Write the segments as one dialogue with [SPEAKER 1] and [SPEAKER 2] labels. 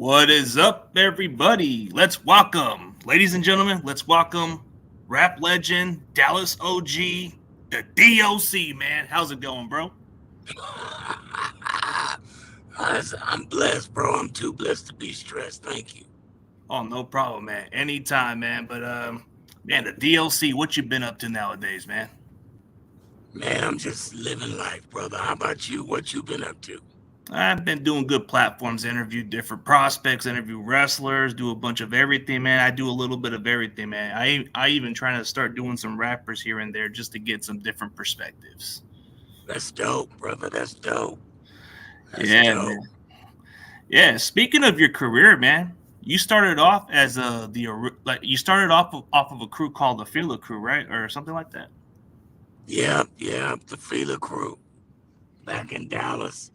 [SPEAKER 1] What is up, everybody? Let's welcome, ladies and gentlemen, let's welcome rap legend, Dallas OG, the D.O.C, man. How's it going, bro?
[SPEAKER 2] I'm blessed, bro. I'm too blessed to be stressed. Thank you.
[SPEAKER 1] Oh, no problem, man. Anytime, man. Man, the D.O.C, what you been up to nowadays, man?
[SPEAKER 2] Man, I'm just living life, brother. How about you? What you been up to?
[SPEAKER 1] I've been doing good platforms, interview different prospects, interview wrestlers, do a bunch of everything, man. I do a little bit of everything, man. I even trying to start doing some rappers here and there just to get some different perspectives.
[SPEAKER 2] That's dope, brother. That's dope. That's
[SPEAKER 1] Yeah,
[SPEAKER 2] dope.
[SPEAKER 1] man. Yeah, speaking of your career, man, you started off as like you started off of a crew called the Fila Crew, right, or something like that.
[SPEAKER 2] Yeah. The Fila crew back in Dallas,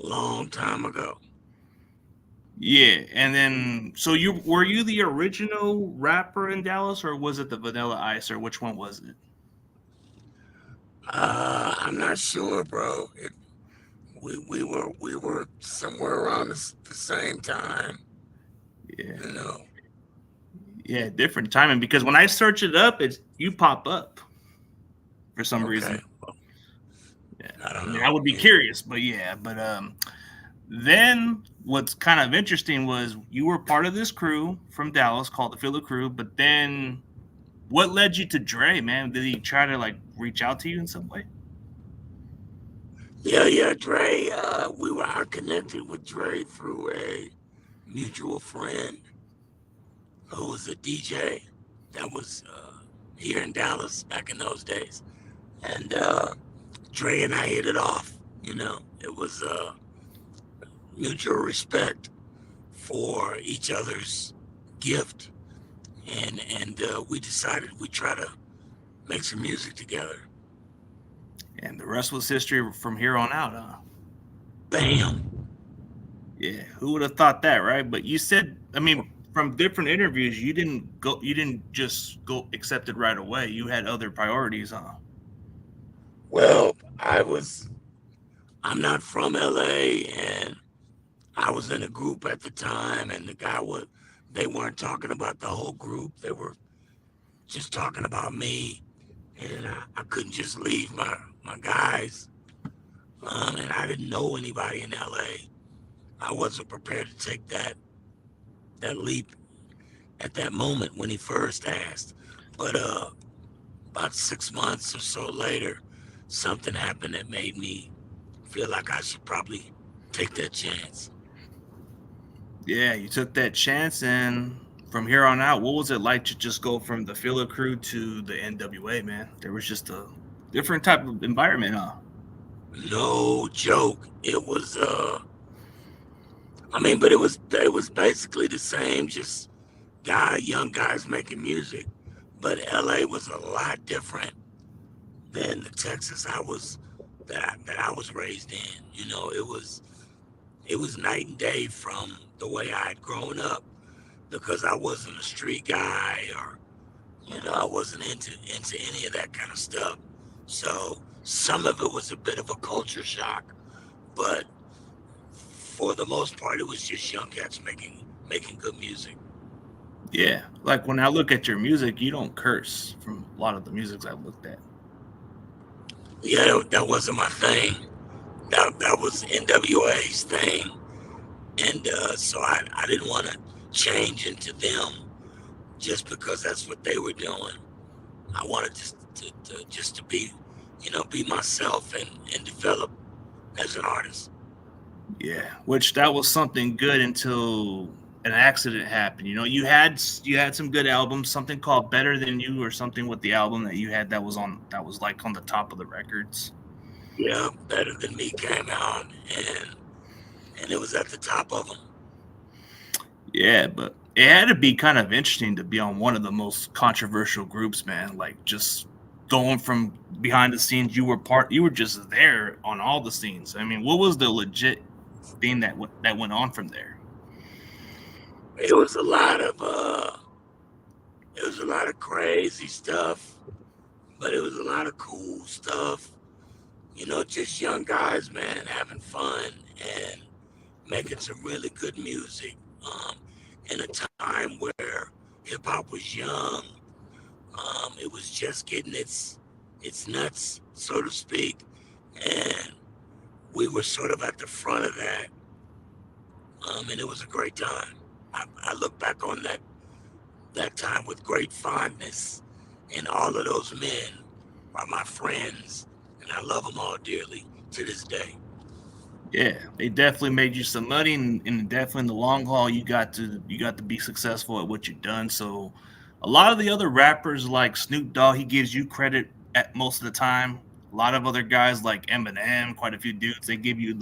[SPEAKER 2] long time ago.
[SPEAKER 1] Yeah, and then so you were you the original rapper in Dallas, or was it the Vanilla Ice, or which one was it?
[SPEAKER 2] I'm not sure, bro. We were somewhere around the same time,
[SPEAKER 1] Yeah,
[SPEAKER 2] you know.
[SPEAKER 1] yeah, different timing because when I search it up, it's you pop up for some
[SPEAKER 2] Okay,
[SPEAKER 1] reason. Yeah,
[SPEAKER 2] I
[SPEAKER 1] I
[SPEAKER 2] don't
[SPEAKER 1] mean
[SPEAKER 2] know.
[SPEAKER 1] I would be
[SPEAKER 2] Yeah.
[SPEAKER 1] curious, but yeah, Then what's kind of interesting was you were part of this crew from Dallas called the Fila Crew, but then what led you to Dre, man? Did he try to like reach out to you in some way?
[SPEAKER 2] Yeah, Dre. I connected with Dre through a mutual friend who was a DJ that was here in Dallas back in those days, and Dre and I hit it off. You know, it was mutual respect for each other's gift, and we decided we'd try to make some music together.
[SPEAKER 1] And the rest was history from here on out, huh?
[SPEAKER 2] Bam.
[SPEAKER 1] Yeah, who would have thought that, right? But you said, I mean, from different interviews, you didn't just go accept it right away. You had other priorities, huh?
[SPEAKER 2] Well, I'm not from LA, and I was in a group at the time, and they weren't talking about the whole group. They were just talking about me, and I couldn't just leave my guys. And I didn't know anybody in LA. I wasn't prepared to take that leap at that moment when he first asked. But about 6 months or so later, something happened that made me feel like I should probably take that chance.
[SPEAKER 1] Yeah, you took that chance, and from here on out, what was it like to just go from the Fila Crew to the NWA, man? There was just a different type of environment, huh?
[SPEAKER 2] No joke. It was but it was basically the same, just young guys making music. But LA was a lot different than the Texas that I was raised in. You know, it was night and day from the way I had grown up because I wasn't a street guy or I wasn't into any of that kind of stuff. So some of it was a bit of a culture shock, but for the most part, it was just young cats making good music.
[SPEAKER 1] Yeah, like when I look at your music, you don't curse from a lot of the musics I've looked at.
[SPEAKER 2] Yeah, that wasn't my thing. That was NWA's thing, and so I didn't want to change into them just because that's what they were doing. I wanted just to be, be myself and develop as an artist.
[SPEAKER 1] Yeah, which that was something good until an accident happened. You know, you had some good albums, something called Better Than You or something with the album that you had that was like on the top of the records.
[SPEAKER 2] Yeah, Better Than Me came out, and it was at the top of them.
[SPEAKER 1] Yeah, but it had to be kind of interesting to be on one of the most controversial groups, man. Like just going from behind the scenes, you were just there on all the scenes. I mean, what was the legit thing that went on from there?
[SPEAKER 2] It was a lot of crazy stuff, but it was a lot of cool stuff. Just young guys, man, having fun and making some really good music. in a time where hip hop was young. It was just getting its nuts, so to speak, and we were sort of at the front of that. And it was a great time. I look back on that time with great fondness, and all of those men are my friends, and I love them all dearly to this day.
[SPEAKER 1] Yeah, they definitely made you some money, and definitely in the long haul, you got to be successful at what you've done. So, a lot of the other rappers like Snoop Dogg, he gives you credit at most of the time. A lot of other guys like Eminem, quite a few dudes, they give you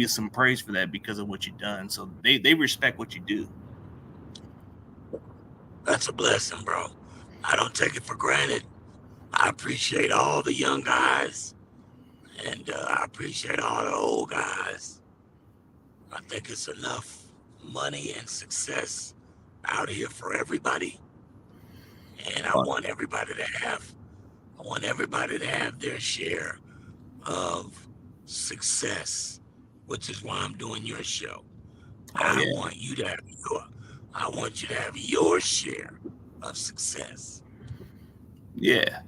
[SPEAKER 1] some praise for that because of what you've done. So they respect what you do.
[SPEAKER 2] That's a blessing, bro. I don't take it for granted. I appreciate all the young guys, and I appreciate all the old guys. I think it's enough money and success out here for everybody, and
[SPEAKER 1] Oh,
[SPEAKER 2] I want everybody to have their share of success, which is why I'm doing your show.
[SPEAKER 1] oh
[SPEAKER 2] I
[SPEAKER 1] yeah.
[SPEAKER 2] want you to have your I want you to have your share of success.
[SPEAKER 1] Yeah,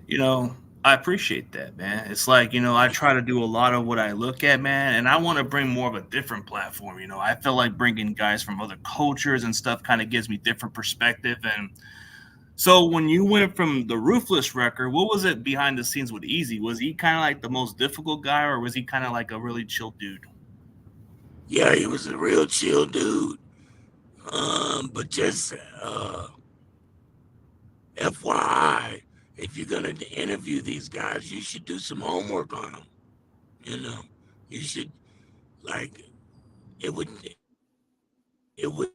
[SPEAKER 1] I appreciate that, man. It's like, I try to do a lot of what I look at, man, and I want to bring more of a different platform. I feel like bringing guys from other cultures and stuff kind of gives me different perspective. And so when you went from the Ruthless record, what was it behind the scenes with Easy? Was he kind of like the most difficult guy, or was he kind of like a really chill dude?
[SPEAKER 2] Yeah, he was a real chill dude. But just FYI, if you're gonna interview these guys, you should do some homework on them. You know, you should like it would it would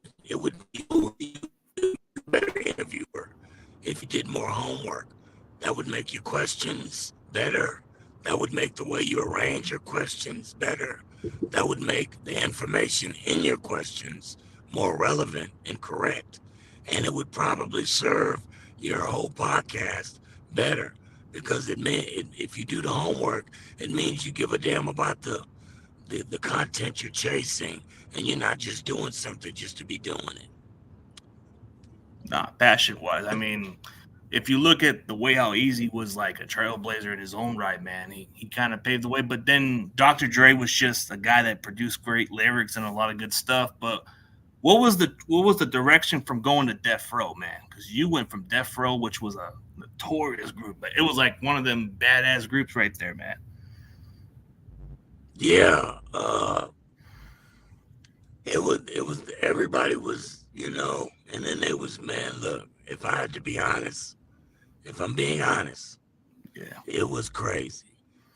[SPEAKER 2] be a better interviewer if you did more homework. That would make your questions better. That would make the way you arrange your questions better. That would make the information in your questions more relevant and correct. And it would probably serve your whole podcast better because if you do the homework, it means you give a damn about the content you're chasing and you're not just doing something just to be doing it.
[SPEAKER 1] Nah, passion wise. I mean, if you look at the way how Easy was like a trailblazer in his own right, man, he kind of paved the way. But then Dr. Dre was just a guy that produced great lyrics and a lot of good stuff. But what was the direction from going to Death Row, man? Because you went from Death Row, which was a notorious group, but it was like one of them badass groups right there, man.
[SPEAKER 2] Yeah, it was everybody was, and then there was, man, look, if I had to be honest, if I'm being honest,
[SPEAKER 1] Yeah.
[SPEAKER 2] it was crazy.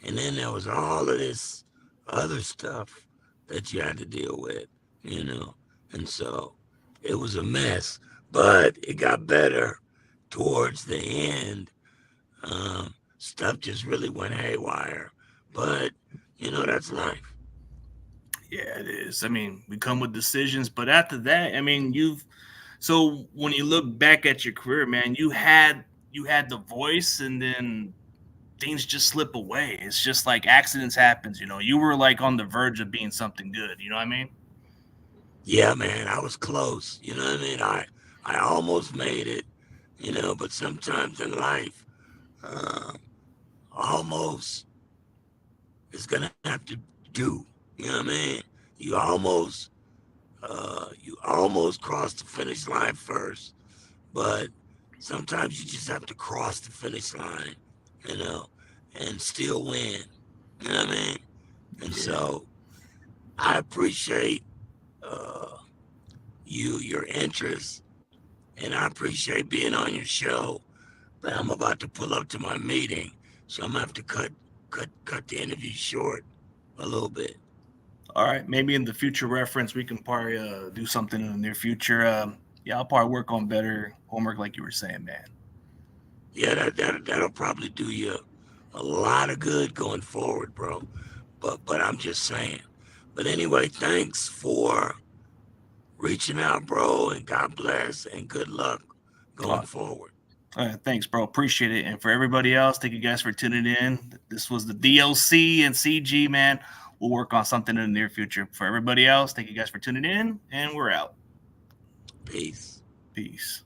[SPEAKER 2] And then there was all of this other stuff that you had to deal with, you know. And so it was a mess, but it got better towards the end. Stuff just really went haywire. But, that's life.
[SPEAKER 1] Yeah, it is. I mean, we come with decisions, but after that, I mean, so when you look back at your career, man, you had the voice, and then things just slip away. It's just like accidents happens. You were like on the verge of being something good. You know what I mean?
[SPEAKER 2] Yeah, man, I was close. You know what I mean? I almost made it, but sometimes in life, uh, almost is gonna have to do. You know what I mean? You almost you almost cross the finish line first, but sometimes you just have to cross the finish line, you know, and still win. You know what I mean? And
[SPEAKER 1] Yeah.
[SPEAKER 2] so I appreciate your interest, and I appreciate being on your show. But I'm about to pull up to my meeting, so I'm gonna have to cut the interview short a little bit.
[SPEAKER 1] All right. Maybe in the future reference, we can probably do something in the near future. Yeah, I'll probably work on better homework, like you were saying, man.
[SPEAKER 2] Yeah, that'll probably do you a lot of good going forward, bro. But I'm just saying. But anyway, thanks for reaching out, bro, and God bless and good luck going
[SPEAKER 1] Uh,
[SPEAKER 2] forward.
[SPEAKER 1] Thanks, bro. Appreciate it. And for everybody else, thank you guys for tuning in. This was the D.O.C and CG, man. We'll work on something in the near future. For everybody else, thank you guys for tuning in, and we're out.
[SPEAKER 2] Peace.
[SPEAKER 1] Peace.